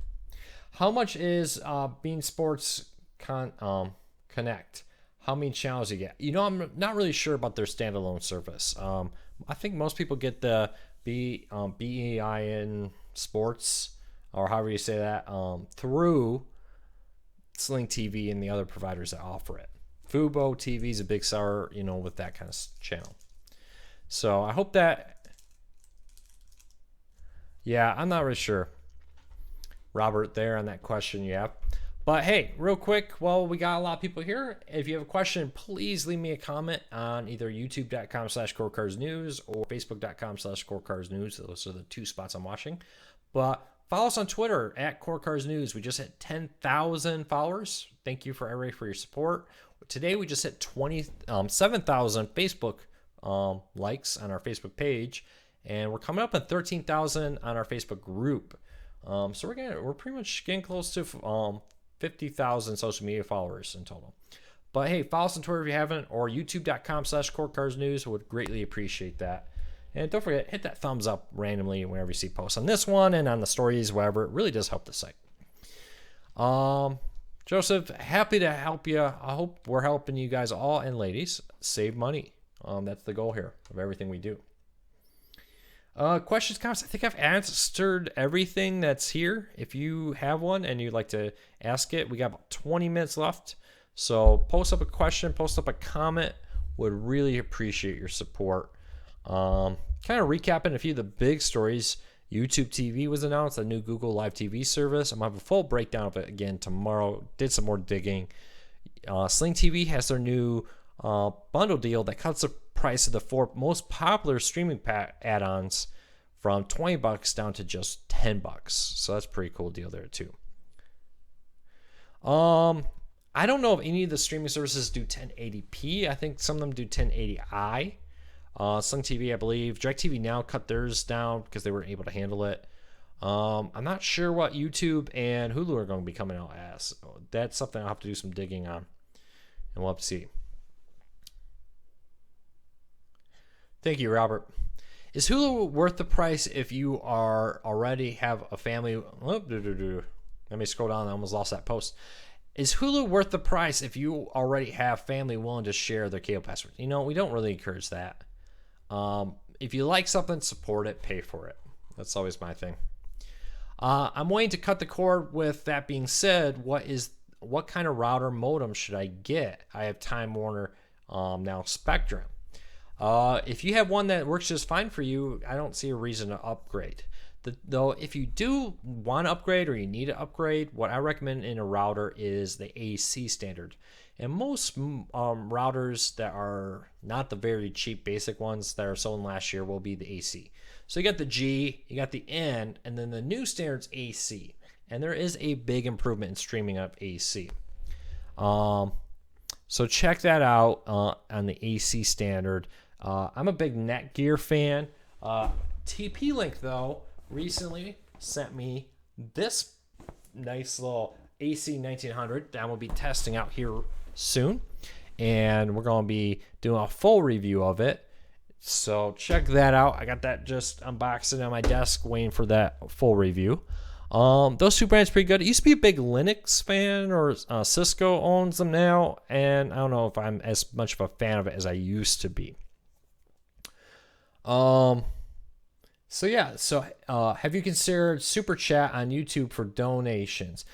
How much is Bean Sports Connect? How many channels you get? I'm not really sure about their standalone service. I think most people get the BEIN Sports, or however you say that, through Sling TV and the other providers that offer it. Fubo TV is a big seller, with that kind of channel. So I hope that, yeah, I'm not really sure, Robert, there on that question you have. But hey, real quick, well, we got a lot of people here. If you have a question, please leave me a comment on either youtube.com/scorecardsnews or facebook.com/scorecardsnews. Those are the two spots I'm watching. But follow us on Twitter @CoreCarsNews. We just hit 10,000 followers. Thank you for everybody for your support. Today we just hit 7,000 Facebook likes on our Facebook page, and we're coming up on 13,000 on our Facebook group. So we're pretty much getting close to 50,000 social media followers in total. But hey, follow us on Twitter if you haven't, or youtube.com/CoreCarsNews. Would greatly appreciate that. And don't forget, hit that thumbs up randomly whenever you see posts on this one and on the stories, wherever. It really does help the site. Joseph, happy to help you. I hope we're helping you guys all, and ladies, save money. That's the goal here of everything we do. Questions, comments. I think I've answered everything that's here. If you have one and you'd like to ask it, we got about 20 minutes left. So post up a question, post up a comment. Would really appreciate your support. Kind of recapping a few of the big stories. YouTube TV was announced, a new Google Live TV service. I'm going to have a full breakdown of it again tomorrow. Did some more digging. Sling TV has their new bundle deal that cuts the price of the 4 most popular streaming add-ons from $20 down to just $10. So that's a pretty cool deal there too. I don't know if any of the streaming services do 1080p. I think some of them do 1080i. Sling TV, I believe. DirecTV Now cut theirs down because they weren't able to handle it. I'm not sure what YouTube and Hulu are going to be coming out as. That's something I'll have to do some digging on, and we'll have to see. Thank you, Robert. Is Hulu worth the price if you already have a family? Let me scroll down. I almost lost that post. Is Hulu worth the price if you already have family willing to share their cable password? We don't really encourage that. If you like something, support it, pay for it. That's always my thing. I'm waiting to cut the cord. With that being said, what kind of router modem should I get? I have Time Warner now Spectrum. If you have one that works just fine for you, I don't see a reason to upgrade. Though, if you do want to upgrade or you need to upgrade, what I recommend in a router is the AC standard. And most routers that are not the very cheap basic ones that are sold last year will be the AC. So you got the G, you got the N, and then the new standard's AC. And there is a big improvement in streaming up AC. So check that out on the AC standard. I'm a big Netgear fan. TP-Link, though, recently sent me this nice little AC 1900 that we'll be testing out here soon, and we're going to be doing a full review of it. So check that out. I got that just unboxing on my desk, waiting for that full review. Those two brands are pretty good. I used to be a big Linux fan, or Cisco owns them now, and I don't know if I'm as much of a fan of it as I used to be. So have you considered Super Chat on YouTube for donations?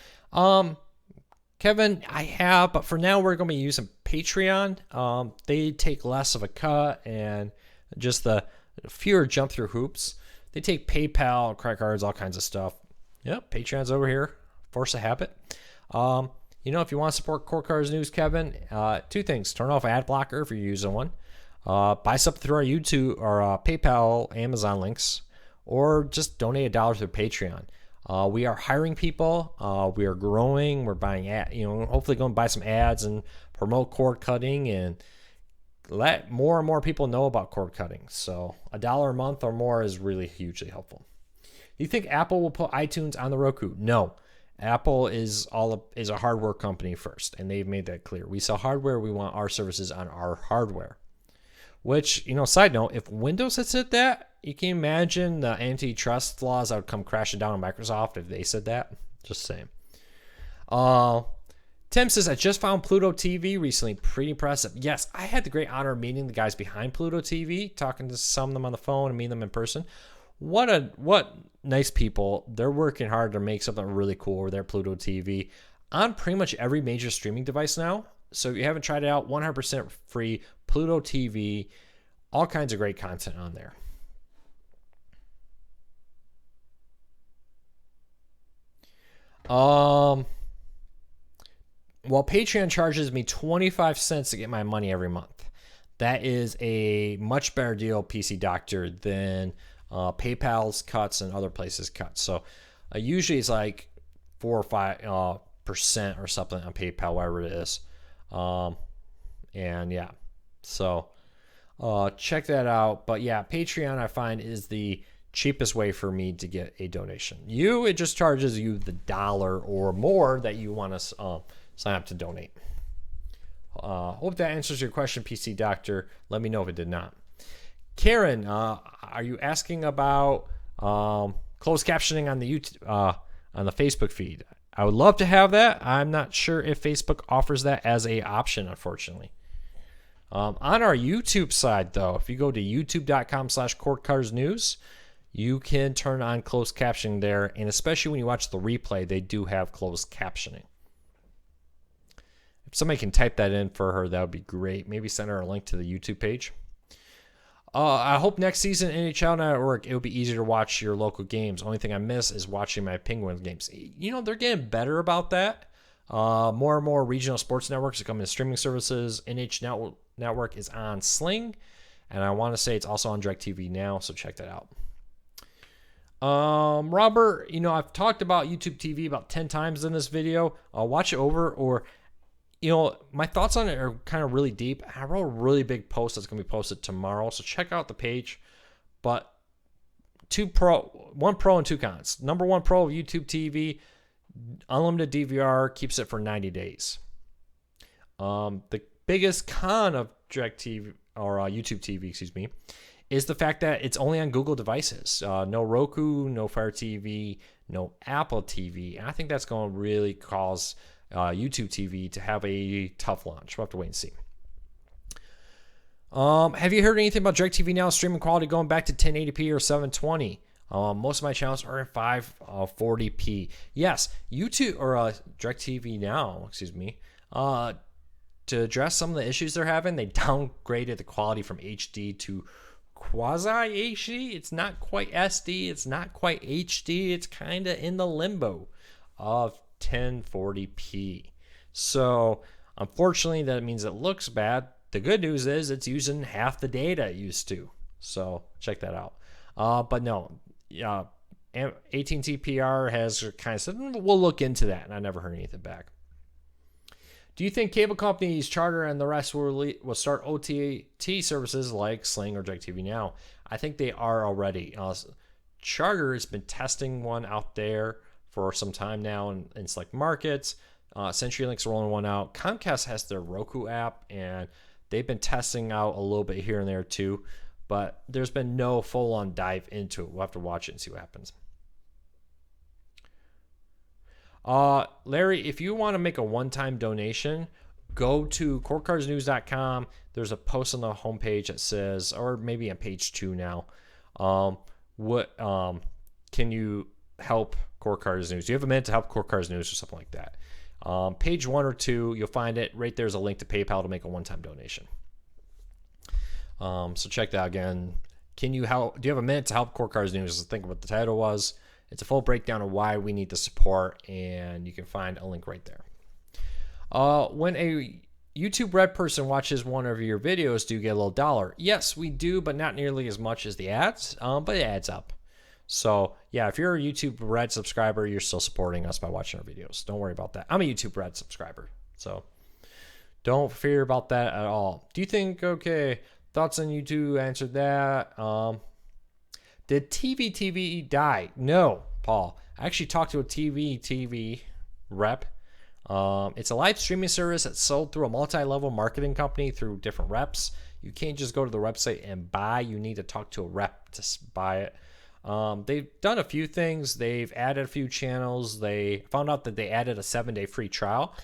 Kevin, I have, but for now we're going to be using Patreon. They take less of a cut and just the fewer jump through hoops. They take PayPal, credit cards, all kinds of stuff. Yep, Patreon's over here. Force a habit. If you want to support Core Cars News, Kevin, 2 things. Turn off ad blocker if you're using one. Buy something through our YouTube or PayPal, Amazon links, or just donate $1 through Patreon. We are hiring people. We are growing. We're buying hopefully going to buy some ads and promote cord cutting and let more and more people know about cord cutting. So $1 a month or more is really hugely helpful. You think Apple will put iTunes on the Roku? No. Apple is a hardware company first, and they've made that clear. We sell hardware. We want our services on our hardware. Which, side note, if Windows had said that, you can imagine the antitrust laws that would come crashing down on Microsoft if they said that. Just saying. Tim says, I just found Pluto TV recently. Pretty impressive. Yes, I had the great honor of meeting the guys behind Pluto TV, talking to some of them on the phone and meeting them in person. What nice people. They're working hard to make something really cool over there, Pluto TV, on pretty much every major streaming device now. So if you haven't tried it out, 100% free, Pluto TV, all kinds of great content on there. Well, Patreon charges me 25 cents to get my money every month. That is a much better deal, PC Doctor, than PayPal's cuts and other places' cuts. So usually it's like 4 or 5% or something on PayPal, whatever it is. And yeah, so check that out. But yeah, Patreon I find is the cheapest way for me to get a donation. It just charges you the $1 or more that you want to sign up to donate. Hope that answers your question, PC Doctor. Let me know if it did not. Karen, are you asking about closed captioning on the YouTube, on the Facebook feed? I would love to have that. I'm not sure if Facebook offers that as a option, unfortunately. On our YouTube side, though, if you go to youtube.com/courtcarsnews, you can turn on closed captioning there, and especially when you watch the replay, they do have closed captioning. If somebody can type that in for her, that would be great. Maybe send her a link to the YouTube page. I hope next season NHL Network, it'll be easier to watch your local games. Only thing I miss is watching my Penguins games. They're getting better about that. More and more regional sports networks are coming to streaming services. NH Network is on Sling, and I want to say it's also on DirecTV Now, so check that out. Robert, I've talked about YouTube TV about 10 times in this video. I'll watch it over, or my thoughts on it are kind of really deep. I wrote a really big post that's going to be posted tomorrow, so check out the page. But one pro and two cons. Number one pro of YouTube TV, unlimited DVR, keeps it for 90 days. The biggest con of DirecTV or YouTube TV, is the fact that it's only on Google devices. No Roku, no Fire TV, no Apple TV. And I think that's going to really cause YouTube TV to have a tough launch. We'll have to wait and see. Have you heard anything about DirecTV Now streaming quality going back to 1080p or 720? Most of my channels are in 540p. Yes, YouTube or DirecTV Now, to address some of the issues they're having, they downgraded the quality from HD to quasi HD. It's not quite SD. It's not quite HD. It's kind of in the limbo of 1040p. So unfortunately, that means it looks bad. The good news is it's using half the data it used to. So check that out. But no, AT&T PR has kind of said, we'll look into that. And I never heard anything back. Do you think cable companies, Charter, and the rest will start OTT services like Sling or DirecTV Now? I think they are already. Charter has been testing one out there for some time now in select markets. CenturyLink's rolling one out. Comcast has their Roku app, and they've been testing out a little bit here and there too. But there's been no full-on dive into it. We'll have to watch it and see what happens. Larry, if you want to make a one-time donation, go to courtcarsnews.com. There's a post on the homepage that says, or maybe on page 2 now, can you help Court Cars News? Do you have a minute to help Court Cars News or something like that? Page 1 or 2, you'll find it. Right there's a link to PayPal to make a one-time donation. So check that out again. Can you help? Do you have a minute to help Court Cars News? Think of what the title was. It's a full breakdown of why we need the support, and you can find a link right there. When a YouTube Red person watches one of your videos, do you get a little dollar? Yes, we do, but not nearly as much as the ads, but it adds up. So, yeah, if you're a YouTube Red subscriber, you're still supporting us by watching our videos. Don't worry about that. I'm a YouTube Red subscriber, so don't fear about that at all. Do you think, thoughts on YouTube answered that. Did TV die? No. Paul. I actually talked to a TV rep. It's a live streaming service that's sold through a multi-level marketing company through different reps. You can't just go to the website and buy. You need to talk to a rep to buy it. They've done a few things. They've added a few channels. They found out that they added a 7-day free trial,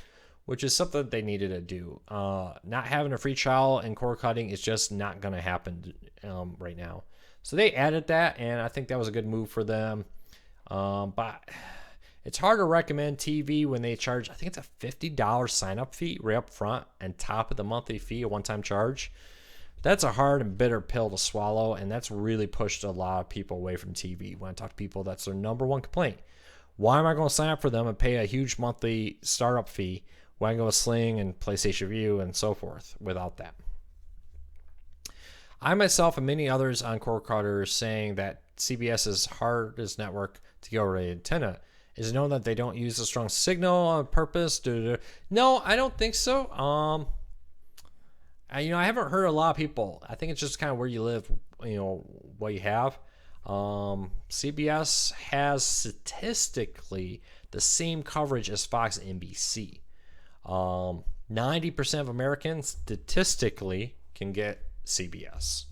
which is something that they needed to do. Not having a free trial and cord cutting is just not going to happen right now. So they added that, and I think that was a good move for them. But it's hard to recommend TV when they charge, I think it's a $50 sign-up fee right up front and top of the monthly fee, a one-time charge. That's a hard and bitter pill to swallow, and that's really pushed a lot of people away from TV. When I talk to people, that's their number one complaint. Why am I going to sign up for them and pay a huge monthly startup fee when I go with Sling and PlayStation View and so forth without that? I myself and many others on cord cutters saying that CBS's hardest network to get over the antenna is known that they don't use a strong signal on purpose. No, I don't think so. I haven't heard a lot of people. I think it's just kind of where you live, what you have. CBS has statistically the same coverage as Fox and NBC. 90% of Americans statistically can get CBS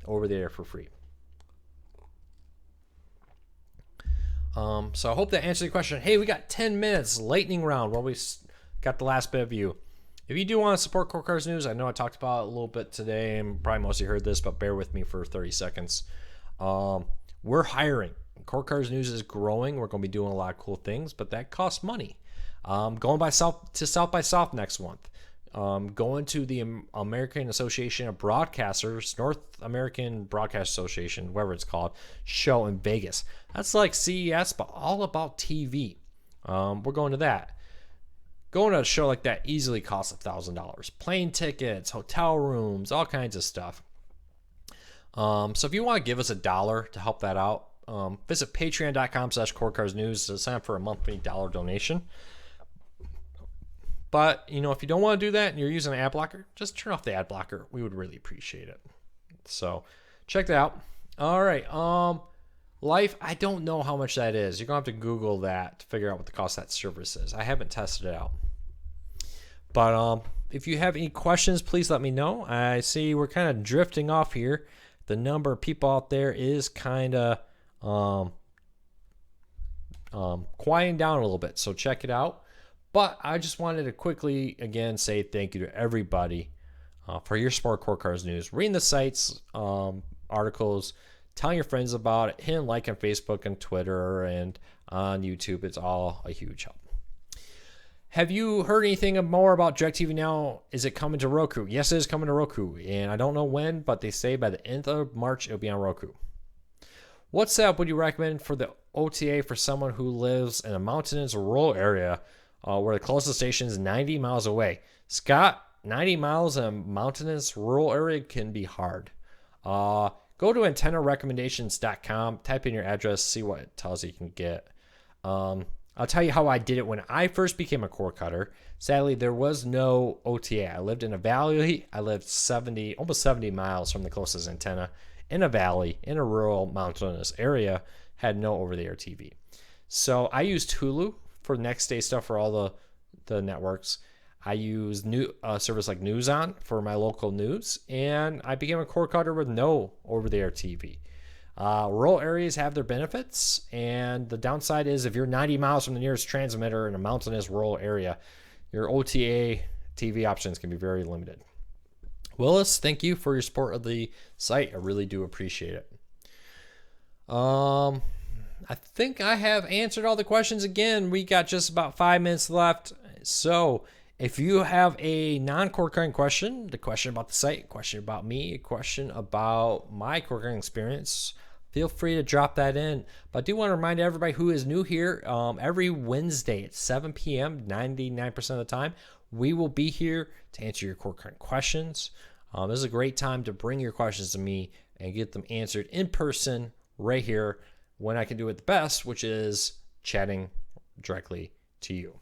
over there for free. So I hope that answered the question. Hey, we got 10 minutes, lightning round, where we got the last bit of you. If you do want to support Cord Cutters News, I know I talked about it a little bit today, and probably most of you heard this, but bear with me for 30 seconds. We're hiring. Cord Cutters News is growing. We're going to be doing a lot of cool things, but that costs money. Going to South by South next month. Going to the American Association of Broadcasters, North American Broadcast Association, whatever it's called, show in Vegas. That's like CES, but all about TV. We're going to that. Going to a show like that easily costs $1,000. Plane tickets, hotel rooms, all kinds of stuff. So if you want to give us $1 to help that out, visit patreon.com/cordcuttersnews to sign up for a monthly $1 donation. But, if you don't want to do that and you're using an ad blocker, just turn off the ad blocker. We would really appreciate it. So check that out. All right. Life, I don't know how much that is. You're going to have to Google that to figure out what the cost of that service is. I haven't tested it out. But if you have any questions, please let me know. I see we're kind of drifting off here. The number of people out there is kind of quieting down a little bit. So check it out. But I just wanted to quickly, again, say thank you to everybody for your support of Cord Cutters News. Reading the sites, articles, telling your friends about it, hitting like on Facebook and Twitter and on YouTube. It's all a huge help. Have you heard anything more about DirecTV Now? Is it coming to Roku? Yes, it is coming to Roku. And I don't know when, but they say by the end of March, it'll be on Roku. What setup would you recommend for the OTA for someone who lives in a mountainous rural area where the closest station is 90 miles away? Scott, 90 miles in a mountainous rural area can be hard. Go to antennarecommendations.com, type in your address, see what it tells you can get. I'll tell you how I did it when I first became a cord cutter. Sadly, there was no OTA. I lived in a valley. I lived almost 70 miles from the closest antenna in a valley, in a rural mountainous area, had no over-the-air TV. So I used Hulu for next day stuff for all the networks. I used service like NewsOn for my local news, and I became a cord cutter with no over-the-air TV. Rural areas have their benefits, and the downside is if you're 90 miles from the nearest transmitter in a mountainous rural area, your OTA TV options can be very limited. Willis, thank you for your support of the site. I really do appreciate it. I think I have answered all the questions again. We got just about 5 minutes left. So if you have a non-cord cutting question, the question about the site, a question about me, a question about my cord cutting experience, feel free to drop that in. But I do want to remind everybody who is new here, every Wednesday at 7 p.m., 99% of the time, we will be here to answer your cord cutting questions. This is a great time to bring your questions to me and get them answered in person right here when I can do it the best, which is chatting directly to you.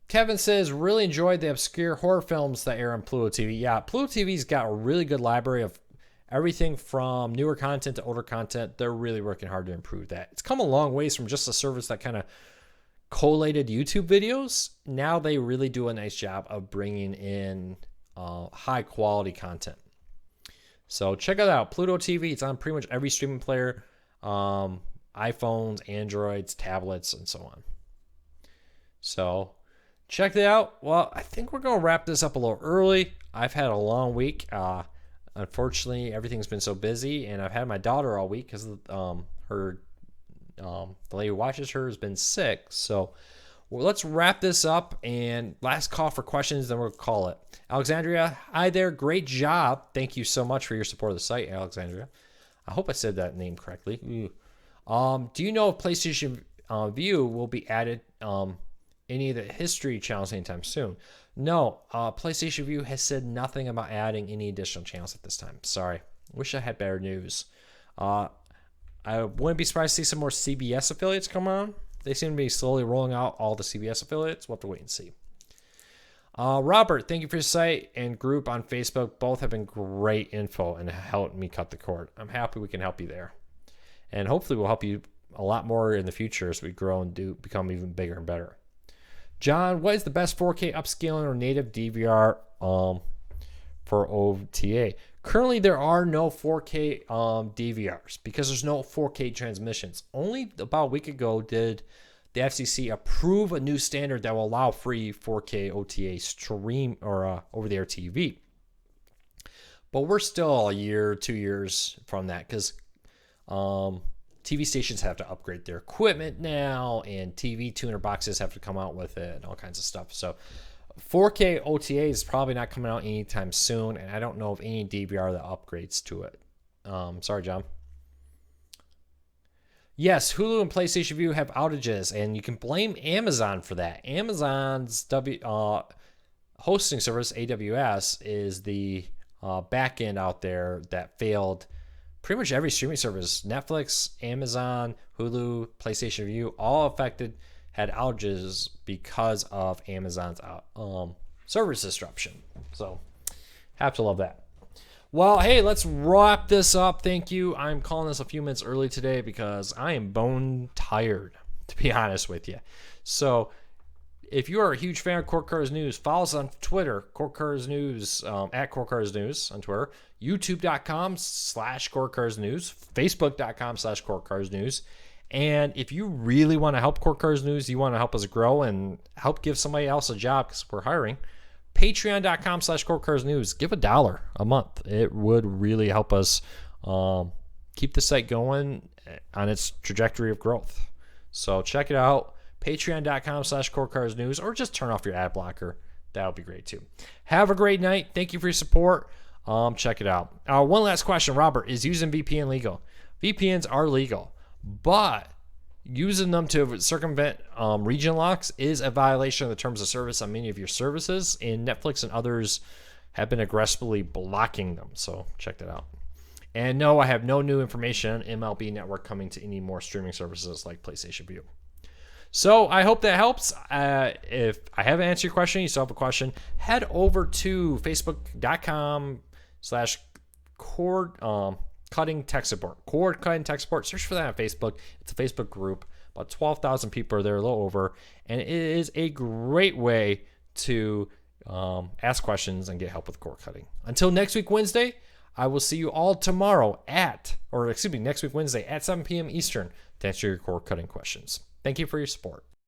Kevin says, really enjoyed the obscure horror films that air on Pluto TV. Yeah, Pluto TV's got a really good library of everything from newer content to older content. They're really working hard to improve that. It's come a long ways from just a service that kind of collated YouTube videos. Now they really do a nice job of bringing in high quality content. So check it out. Pluto TV. It's on pretty much every streaming player. iPhones, Androids, tablets, and so on. So check that out. Well, I think we're going to wrap this up a little early. I've had a long week. Unfortunately, everything's been so busy, and I've had my daughter all week because the lady who watches her has been sick. So let's wrap this up, and last call for questions, then we'll call it. Alexandria, hi there. Great job. Thank you so much for your support of the site, Alexandria. I hope I said that name correctly. Do you know if PlayStation View will be added any of the history channels anytime soon? No, PlayStation View has said nothing about adding any additional channels at this time. Sorry. Wish I had better news. I wouldn't be surprised to see some more CBS affiliates come on. They seem to be slowly rolling out all the CBS affiliates. We'll have to wait and see. Robert, thank you for your site and group on Facebook. Both have been great info and helped me cut the cord. I'm happy we can help you there. And hopefully we'll help you a lot more in the future as we grow and become even bigger and better. John, what is the best 4K upscaling or native DVR for OTA? Currently, there are no 4K DVRs because there's no 4K transmissions. Only about a week ago did the FCC approve a new standard that will allow free 4K OTA stream or over-the-air TV. But we're still a year, 2 years from that because TV stations have to upgrade their equipment now, and TV tuner boxes have to come out with it and all kinds of stuff. So 4K OTA is probably not coming out anytime soon, and I don't know of any DVR that upgrades to it. Sorry, John. Yes, Hulu and PlayStation View have outages, and you can blame Amazon for that. Amazon's hosting service, AWS, is the backend out there that failed pretty much every streaming service. Netflix, Amazon, Hulu, PlayStation View, all affected, had outages because of Amazon's service disruption. So, have to love that. Well, hey, let's wrap this up. Thank you. I'm calling this a few minutes early today because I am bone tired, to be honest with you. So, if you are a huge fan of Court Cars News, follow us on Twitter, Court Cars News, at Court Cars News on Twitter, youtube.com/Court Cars News, facebook.com/Court Cars News. And if you really want to help Court Cars News, you want to help us grow and help give somebody else a job because we're hiring, patreon.com/Court Cars News. Give $1 a month. It would really help us keep the site going on its trajectory of growth. So check it out. Patreon.com/Court Cars News, or just turn off your ad blocker. That would be great too. Have a great night. Thank you for your support. Check it out. One last question, Robert. Is using VPN legal? VPNs are legal, but using them to circumvent region locks is a violation of the terms of service on many of your services, and Netflix and others have been aggressively blocking them. So check that out. And no, I have no new information on MLB Network coming to any more streaming services like PlayStation View. So I hope that helps. If I haven't answered your question, you still have a question, head over to facebook.com/cord cutting tech support. Cord cutting tech support. Search for that on Facebook. It's a Facebook group. About 12,000 people are there, a little over. And it is a great way to ask questions and get help with cord cutting. Until next week, Wednesday, I will see you all tomorrow next week, Wednesday at 7 p.m. Eastern to answer your cord cutting questions. Thank you for your support.